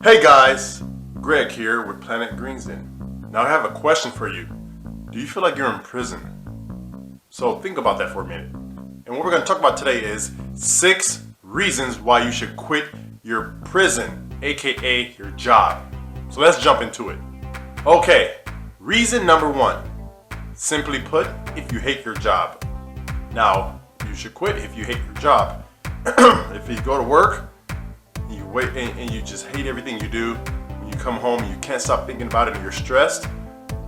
Hey guys, Greg here with Planet Green Zen. Now I have a question for you. Do you feel like you're in prison? So think about that for a minute. And what we're going to talk about today is 6 reasons why you should quit your prison, aka your job. So let's jump into it. Okay, reason number 1. Simply put, if you hate your job. Now, you should quit if you hate your job. If you go to work, you wait and you just hate everything you do, when you come home and you can't stop thinking about it and you're stressed,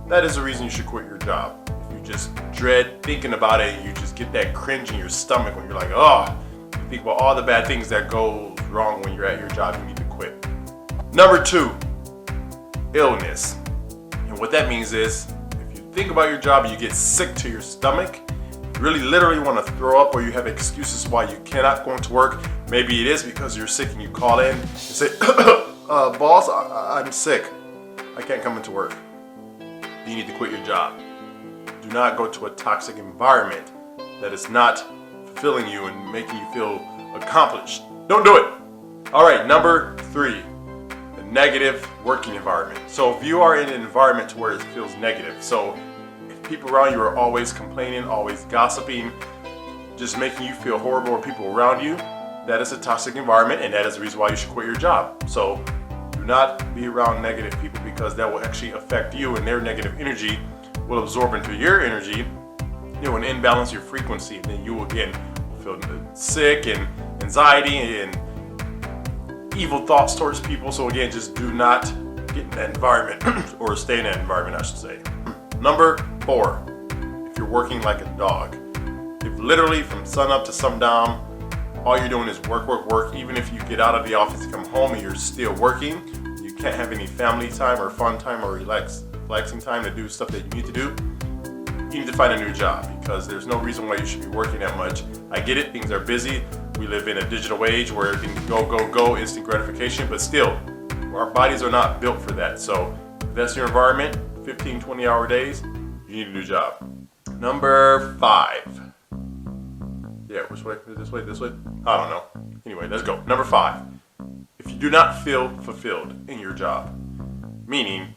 that is the reason you should quit your job. If you just dread thinking about it, you just get that cringe in your stomach when you're like, oh, you think about all the bad things that go wrong when you're at your job, you need to quit. Number 2, illness. And what that means is, if you think about your job and you get sick to your stomach, you really literally want to throw up, or you have excuses why you cannot go into work. Maybe it is because you're sick and you call in and say, boss, I'm sick. I can't come into work. You need to quit your job. Do not go to a toxic environment that is not fulfilling you and making you feel accomplished. Don't do it. All right, number 3, a negative working environment. So if you are in an environment where it feels negative, so if people around you are always complaining, always gossiping, just making you feel horrible, or people around you, that is a toxic environment, and that is the reason why you should quit your job. So do not be around negative people, because that will actually affect you, and their negative energy will absorb into your energy. It will imbalance your frequency, and then you again will feel sick and anxiety and evil thoughts towards people. So again, just do not get in that environment or stay in that environment, I should say. Number 4, if you're working like a dog. If literally from sun up to sundown, all you're doing is work, work, work. Even if you get out of the office and come home and you're still working, you can't have any family time or fun time or relaxing time to do stuff that you need to do, you need to find a new job, because there's no reason why you should be working that much. I get it, things are busy. We live in a digital age where everything go, go, go, instant gratification, but still, our bodies are not built for that. So if that's your environment, 15, 20-hour days, you need a new job. Number 5. Yeah, which way? This way? This way? I don't know. Anyway, let's go. Number 5. If you do not feel fulfilled in your job, meaning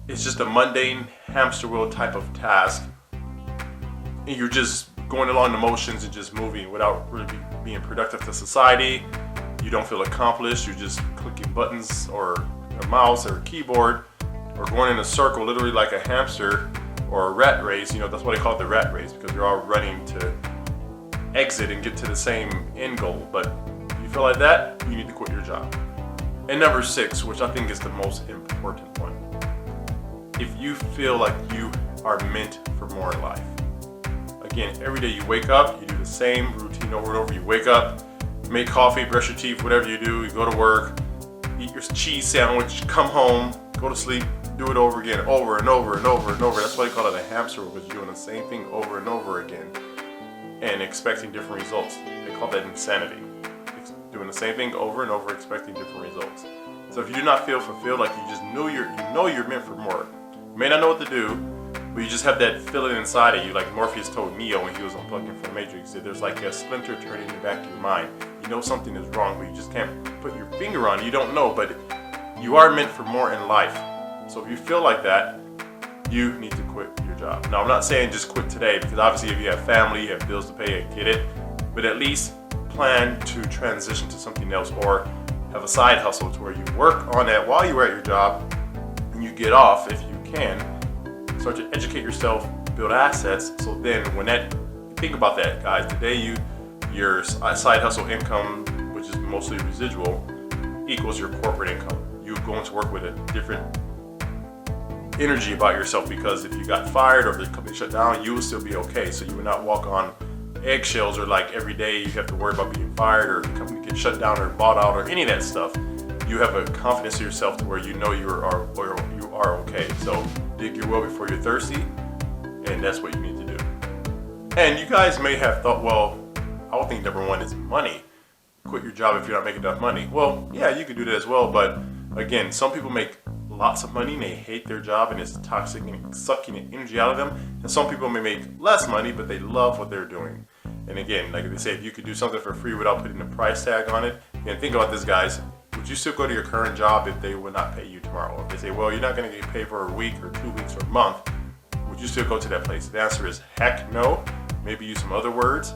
it's just a mundane hamster wheel type of task, and you're just going along the motions and just moving without really being productive to society, you don't feel accomplished, you're just clicking buttons or a mouse or a keyboard, or going in a circle, literally like a hamster or a rat race. You know, that's why they call it the rat race, because you're all running to exit and get to the same end goal. But if you feel like that, you need to quit your job. And number 6, which I think is the most important one, if you feel like you are meant for more in life. Again, every day you wake up, you do the same routine over and over. You wake up, make coffee, brush your teeth, whatever you do, you go to work, eat your cheese sandwich, come home, go to sleep, do it over again, over and over and over and over. That's why they call it a hamster wheel, because you're doing the same thing over and over again and expecting different results. They call that insanity. It's doing the same thing over and over, expecting different results. So if you do not feel fulfilled, like you just know you're meant for more. You may not know what to do, but you just have that feeling inside of you, like Morpheus told Neo when he was unplugging from the Matrix. There's like a splinter turning in the back of your mind. You know something is wrong, but you just can't put your finger on it. You don't know, but you are meant for more in life. So if you feel like that, you need to quit your job. Now, I'm not saying just quit today, because obviously if you have family, you have bills to pay, I get it. But at least plan to transition to something else, or have a side hustle to where you work on that while you're at your job, and you get off if you can. Start to educate yourself, build assets, so then when think about that, guys. Today your side hustle income, which is mostly residual, equals your corporate income. You go into work with a different energy about yourself, because if you got fired or the company shut down, you will still be okay. So you would not walk on eggshells, or like every day you have to worry about being fired, or the company gets shut down or bought out, or any of that stuff. You have a confidence in yourself to where you know you are okay. So dig your well before you're thirsty, and that's what you need to do. And you guys may have thought, well, I would think number 1 is money. Quit your job if you're not making enough money. Well, yeah, you could do that as well, but again, some people make lots of money and they hate their job and it's toxic and sucking the energy out of them. And some people may make less money, but they love what they're doing. And again, like they say, if you could do something for free without putting a price tag on it, and think about this, guys, with would you still go to your current job if they would not pay you tomorrow? If they say, well, you're not going to get paid for a week or 2 weeks or a month, would you still go to that place? The answer is heck no. Maybe use some other words.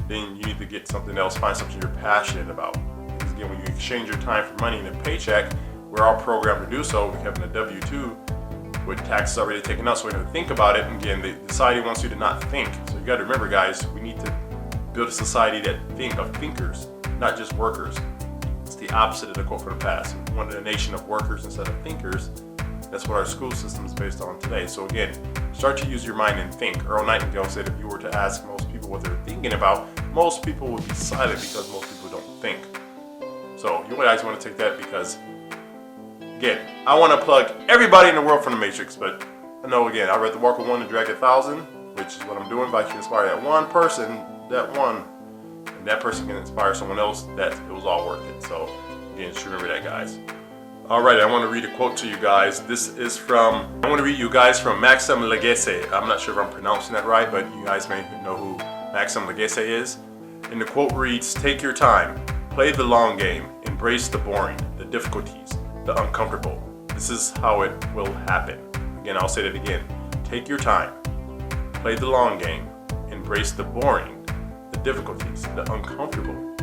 Then you need to get something else, find something you're passionate about. Because again, when you exchange your time for money in a paycheck, we're all programmed to do so. We have a W-2 with taxes already taken out, so we don't think about it. And again, the society wants you to not think. So you got to remember, guys, we need to build a society that of thinkers, not just workers. It's the opposite of the quote from the past. We want a nation of workers instead of thinkers. That's what our school system is based on today. So again, start to use your mind and think. Earl Nightingale said if you were to ask most people what they're thinking about, most people would be silent because most people don't think. So you guys want to take that because, again, I want to plug everybody in the world from the Matrix, but I know, again, I'd rather walk with one and drag 1,000, which is what I'm doing. If I can inspire that one person, and that person can inspire someone else, that it was all worth it. So again, just remember that, guys. All right, I want to read a quote to you guys. This is from, I want to read you guys from Maxim Legesse. I'm not sure if I'm pronouncing that right, but you guys may know who Maxim Legesse is. And the quote reads, take your time, play the long game, embrace the boring, the difficulties, the uncomfortable. This is how it will happen. Again, I'll say that again. Take your time, play the long game, embrace the boring, the difficulties, the uncomfortable.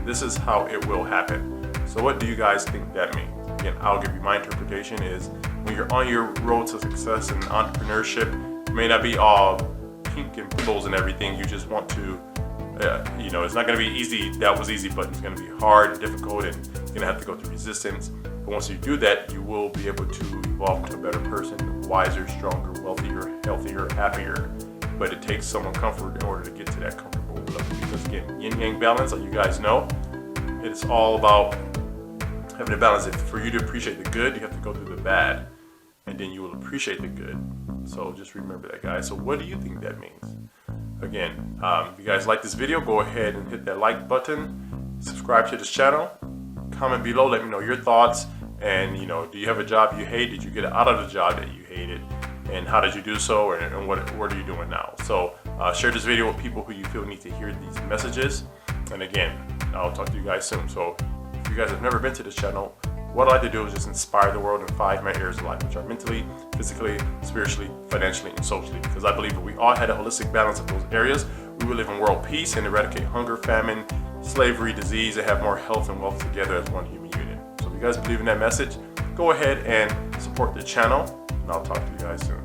This is how it will happen. So what do you guys think that means? Again, I'll give you my interpretation is when you're on your road to success in entrepreneurship, it may not be all pink and bubbles and everything. You just want to, it's not going to be easy. That was easy, but it's going to be hard and difficult, and you're going to have to go through resistance. But once you do that, you will be able to evolve into a better person, wiser, stronger, wealthier, healthier, happier. But it takes some comfort in order to get to that comfortable level. Because again, yin-yang balance, like you guys know, it's all about having a balance. For you to appreciate the good, you have to go through the bad, and then you will appreciate the good. So just remember that, guys. So what do you think that means? Again, if you guys like this video, go ahead and hit that like button, subscribe to this channel, comment below, let me know your thoughts, and do you have a job you hate? Did you get out of the job that you hated? And how did you do so, and what are you doing now? So share this video with people who you feel need to hear these messages. And again, I'll talk to you guys soon. So if you guys have never been to this channel, what I like to do is just inspire the world in 5 main areas of life, which are mentally, physically, spiritually, financially, and socially. Because I believe if we all had a holistic balance of those areas, we would live in world peace and eradicate hunger, famine, slavery, disease, and have more health and wealth together as one human unit. So if you guys believe in that message, go ahead and support the channel, and I'll talk to you guys soon.